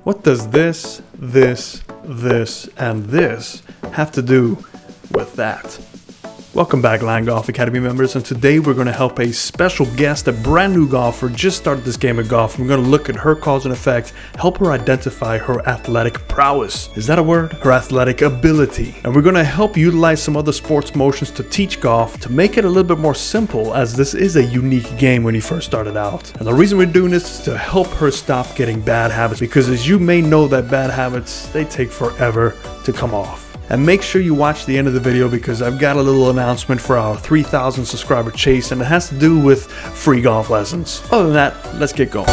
What does this, and this have to do with that? Welcome back, Land Golf Academy members, and today we're going to help a special guest, a brand new golfer, just started this game of golf. We're going to look at her cause and effect, help her identify her athletic prowess. Is that a word? Her athletic ability. And we're going to help utilize some other sports motions to teach golf, to make it a little bit more simple, as this is a unique game when you first started out. And the reason we're doing this is to help her stop getting bad habits, because as you may know that bad habits, they take forever to come off. And make sure you watch the end of the video, because I've got a little announcement for our 3,000 subscriber chase, and it has to do with free golf lessons. Other than that, let's get going.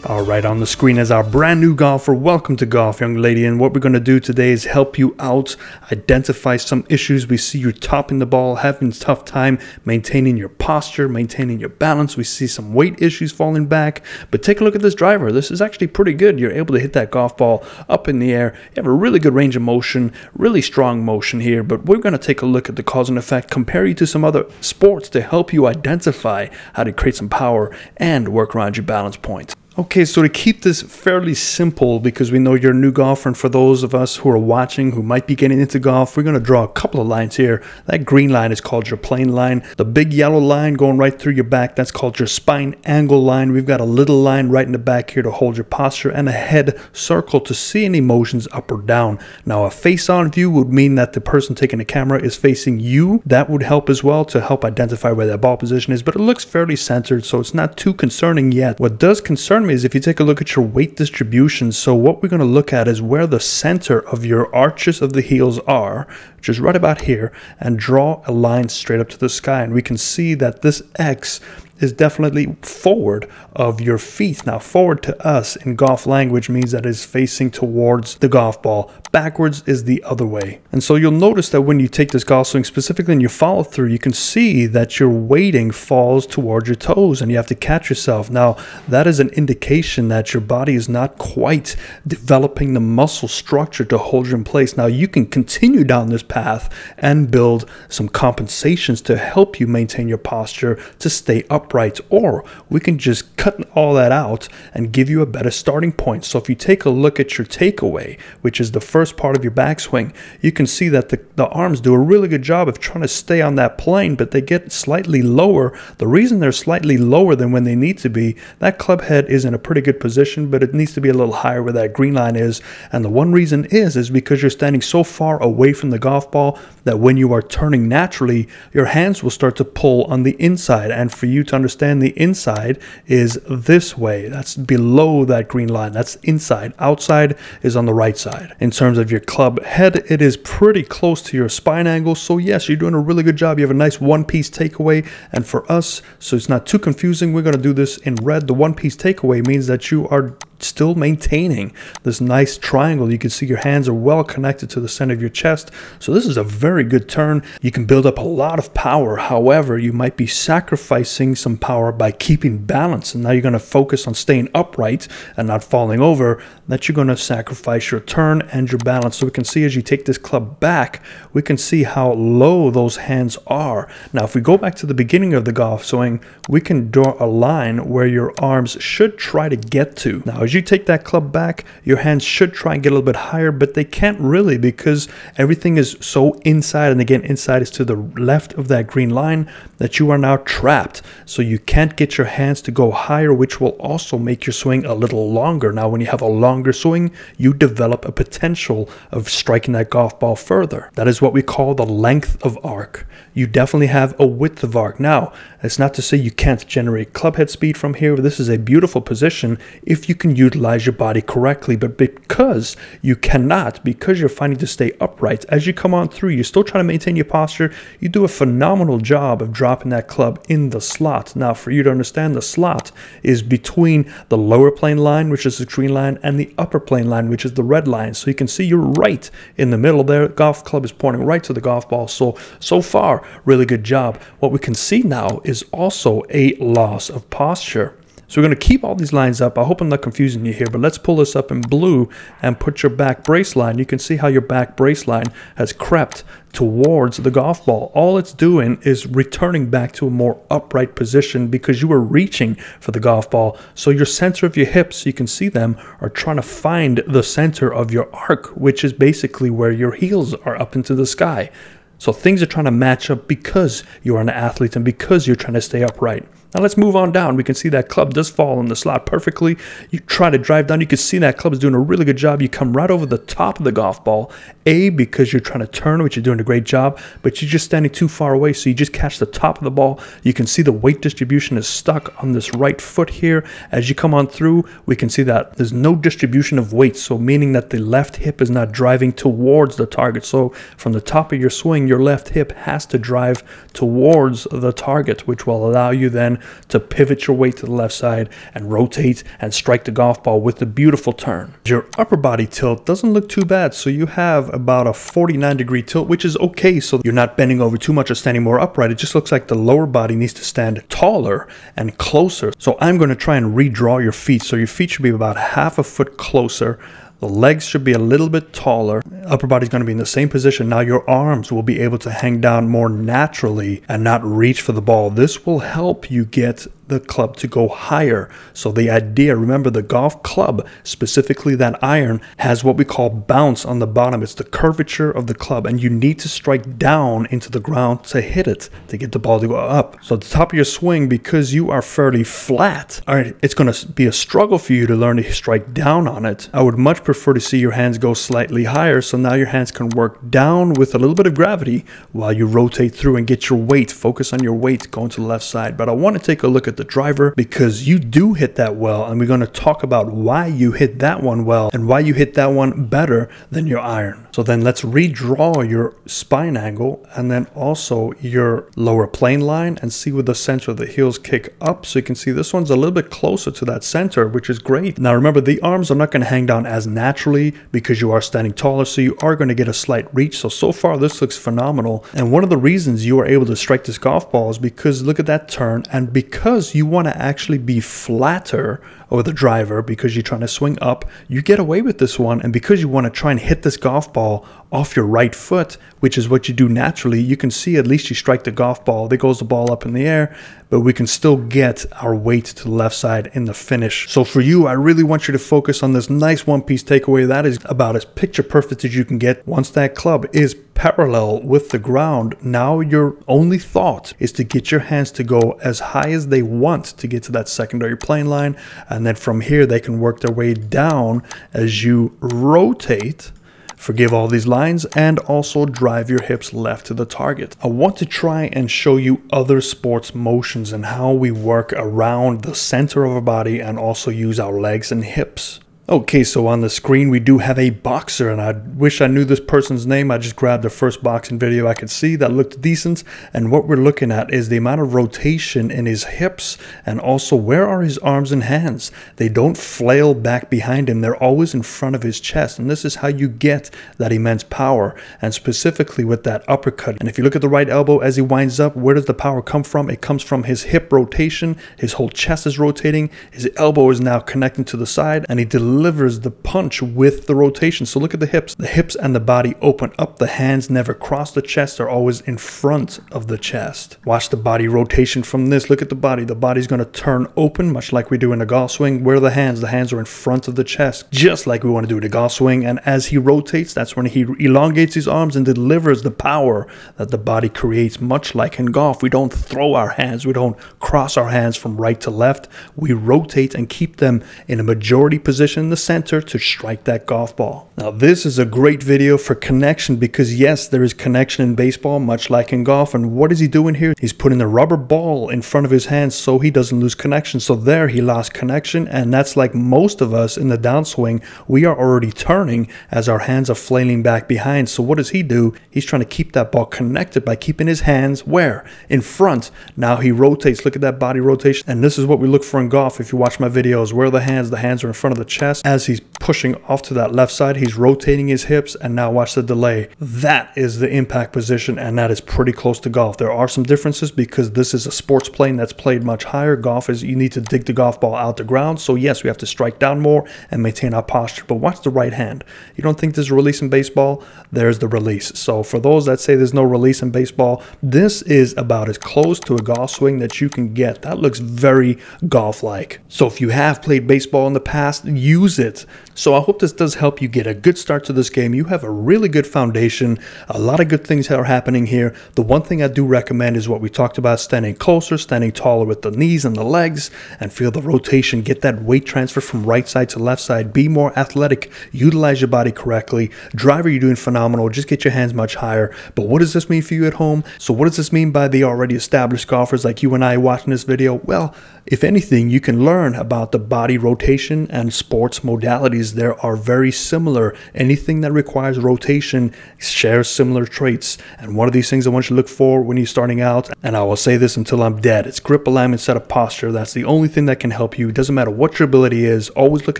Alright, on the screen is our brand new golfer. Welcome to golf, young lady, and what we're going to do today is help you out, identify some issues. We see you topping the ball, having a tough time maintaining your posture, maintaining your balance. We see some weight issues falling back, but take a look at this driver. This is actually pretty good. You're able to hit that golf ball up in the air. You have a really good range of motion, really strong motion here, but we're going to take a look at the cause and effect, compare you to some other sports to help you identify how to create some power and work around your balance point. Okay, so to keep this fairly simple, because we know you're a new golfer, and for those of us who are watching who might be getting into golf, we're going to draw a couple of lines here. That green line is called your plane line. The big yellow line going right through your back, that's called your spine angle line. We've got a little line right in the back here to hold your posture, and a head circle to see any motions up or down. Now, a face-on view would mean that the person taking the camera is facing you. That would help as well to help identify where that ball position is, but it looks fairly centered, so it's not too concerning yet. What does concern me is if you take a look at your weight distribution. So what we're going to look at is where the center of your arches of the heels are, which is right about here, and draw a line straight up to the sky. And we can see that this X is definitely forward of your feet. Now, forward to us in golf language means that it's facing towards the golf ball. Backwards is the other way. And so you'll notice that when you take this golf swing, specifically in your follow through, you can see that your weighting falls towards your toes and you have to catch yourself. Now, that is an indication that your body is not quite developing the muscle structure to hold you in place. Now, you can continue down this path and build some compensations to help you maintain your posture to stay upright, or we can just cut all that out and give you a better starting point. So if you take a look at your takeaway, which is the first part of your backswing, you can see that the arms do a really good job of trying to stay on that plane, but they get slightly lower. The reason they're slightly lower than when they need to be, that club head is in a pretty good position, but it needs to be a little higher where that green line is. And the one reason is because you're standing so far away from the golf ball that when you are turning naturally, your hands will start to pull on the inside. And for you to understand, the inside is this way. That's below that green line. That's inside. Outside is on the right side. In terms of your club head, it is pretty close to your spine angle. So yes, you're doing a really good job. You have a nice one-piece takeaway. And for us, so it's not too confusing, we're going to do this in red. The one-piece takeaway means that you are still maintaining this nice triangle. You can see your hands are well connected to the center of your chest. So this is a very good turn. You can build up a lot of power. However, you might be sacrificing some power by keeping balance. And now you're going to focus on staying upright and not falling over. That you're going to sacrifice your turn and your balance. So we can see as you take this club back, we can see how low those hands are. Now, if we go back to the beginning of the golf swing, we can draw a line where your arms should try to get to. Now, as you take that club back, your hands should try and get a little bit higher, but they can't really, because everything is so inside, and again, inside is to the left of that green line, that you are now trapped. So you can't get your hands to go higher, which will also make your swing a little longer. Now, when you have a longer swing, you develop a potential of striking that golf ball further. That is what we call the length of arc. You definitely have a width of arc. Now, it's not to say you can't generate club head speed from here. This is a beautiful position if you can utilize your body correctly, but because you cannot, because you're finding to stay upright, as you come on through, you're still trying to maintain your posture. You do a phenomenal job of dropping that club in the slot. Now, for you to understand, the slot is between the lower plane line, which is the green line, and the upper plane line, which is the red line. So you can see you're right in the middle there. Golf club is pointing right to the golf ball. So far, really good job. What we can see now is also a loss of posture. So we're going to keep all these lines up. I hope I'm not confusing you here, but let's pull this up in blue and put your back brace line. You can see how your back brace line has crept towards the golf ball. All it's doing is returning back to a more upright position because you were reaching for the golf ball. So your center of your hips, you can see them, are trying to find the center of your arc, which is basically where your heels are up into the sky. So things are trying to match up because you're an athlete and because you're trying to stay upright. Now let's move on down. We can see that club does fall in the slot perfectly. You try to drive down. You can see that club is doing a really good job. You come right over the top of the golf ball. A, because you're trying to turn, which you're doing a great job, but you're just standing too far away, so you just catch the top of the ball. You can see the weight distribution is stuck on this right foot here. As you come on through, we can see that there's no distribution of weight, so meaning that the left hip is not driving towards the target. So from the top of your swing, your left hip has to drive towards the target, which will allow you then to pivot your weight to the left side and rotate and strike the golf ball with a beautiful turn. Your upper body tilt doesn't look too bad, so you have about a 49-degree tilt, which is okay, so you're not bending over too much or standing more upright. It just looks like the lower body needs to stand taller and closer. So I'm going to try and redraw your feet. So your feet should be about half a foot closer. The legs should be a little bit taller. Upper body's going to be in the same position. Now your arms will be able to hang down more naturally and not reach for the ball. This will help you get the club to go higher. So the idea, remember, the golf club, specifically that iron, has what we call bounce on the bottom. It's the curvature of the club, and you need to strike down into the ground to hit it, to get the ball to go up. So at the top of your swing, because you are fairly flat, all right, it's going to be a struggle for you to learn to strike down on it. I would much prefer to see your hands go slightly higher, so now your hands can work down with a little bit of gravity while you rotate through and get your weight, focus on your weight going to the left side. But I want to take a look at the driver, because you do hit that well, and we're going to talk about why you hit that one well and why you hit that one better than your iron. So then let's redraw your spine angle and then also your lower plane line and see where the center of the heels kick up. So you can see this one's a little bit closer to that center, which is great. Now remember, the arms are not going to hang down as naturally because you are standing taller, so you are going to get a slight reach. So far this looks phenomenal, and one of the reasons you are able to strike this golf ball is because look at that turn, and because you want to actually be flatter over the driver because you're trying to swing up, you get away with this one. And because you want to try and hit this golf ball off your right foot, which is what you do naturally, you can see at least you strike the golf ball. There goes the ball up in the air, but we can still get our weight to the left side in the finish. So for you, I really want you to focus on this nice one-piece takeaway. That is about as picture perfect as you can get. Once that club is parallel with the ground, now your only thought is to get your hands to go as high as they want to get to that secondary plane line, and then from here they can work their way down as you rotate, forgive all these lines, and also drive your hips left to the target. I want to try and show you other sports motions and how we work around the center of our body and also use our legs and hips. Okay, so on the screen we do have a boxer, and I wish I knew this person's name. I just grabbed the first boxing video I could see that looked decent, and what we're looking at is the amount of rotation in his hips and also where are his arms and hands. They don't flail back behind him, they're always in front of his chest, and this is how you get that immense power, and specifically with that uppercut. And if you look at the right elbow as he winds up, where does the power come from? It comes from his hip rotation. His whole chest is rotating, his elbow is now connecting to the side, and he delivers the punch with the rotation. So look at the hips. The hips and the body open up. The hands never cross the chest. They're always in front of the chest. Watch the body rotation from this. Look at the body. The body's going to turn open, much like we do in a golf swing. Where are the hands? The hands are in front of the chest, just like we want to do in a golf swing. And as he rotates, that's when he elongates his arms and delivers the power that the body creates, much like in golf. We don't throw our hands. We don't cross our hands from right to left. We rotate and keep them in a majority position in the center to strike that golf ball. Now this is a great video for connection, because yes, there is connection in baseball much like in golf. And what is he doing here? He's putting the rubber ball in front of his hands so he doesn't lose connection. So there he lost connection, and that's like most of us in the downswing. We are already turning as our hands are flailing back behind. So what does he do? He's trying to keep that ball connected by keeping his hands where? In front. Now he rotates. Look at that body rotation. And this is what we look for in golf. If you watch my videos, where are the hands? The hands are in front of the chest. As he's pushing off to that left side. He's rotating his hips, and now watch the delay. That is the impact position, and that is pretty close to golf. There are some differences because this is a sports plane that's played much higher. Golf is, you need to dig the golf ball out the ground. So yes, we have to strike down more and maintain our posture. But watch the right hand. You don't think there's a release in baseball? There's the release. So for those that say there's no release in baseball, this is about as close to a golf swing that you can get. That looks very golf-like. So if you have played baseball in the past, use it. So I hope this does help you get a good start to this game. You have a really good foundation. A lot of good things are happening here. The one thing I do recommend is what we talked about, standing closer, standing taller with the knees and the legs, and feel the rotation. Get that weight transfer from right side to left side. Be more athletic. Utilize your body correctly. Driver, you're doing phenomenal. Just get your hands much higher. But what does this mean for you at home? So what does this mean by the already established golfers like you and I watching this video? Well, if anything, you can learn about the body rotation and sports modalities. There are very similar. Anything that requires rotation shares similar traits. And one of these things I want you to look for when you're starting out, and I will say this until I'm dead, it's grip alignment, set of posture. That's the only thing that can help you. It doesn't matter what your ability is. Always look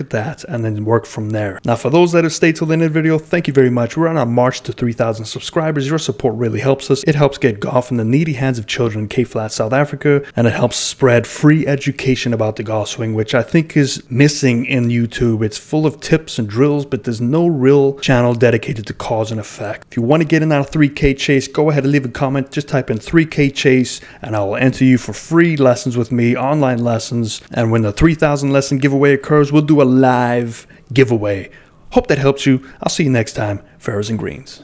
at that and then work from there. Now, for those that have stayed till the end of the video, thank you very much. We're on our march to 3,000 subscribers. Your support really helps us. It helps get golf in the needy hands of children in K-Flat, South Africa, and it helps spread free education about the golf swing, which I think is missing in YouTube. It's full of tips and drills, but there's no real channel dedicated to cause and effect. If you want to get in on a 3K chase, go ahead and leave a comment. Just type in 3K chase, and I will enter you for free lessons with me, online lessons. And when the 3,000 lesson giveaway occurs, we'll do a live giveaway. Hope that helps you. I'll see you next time. Fairways and greens.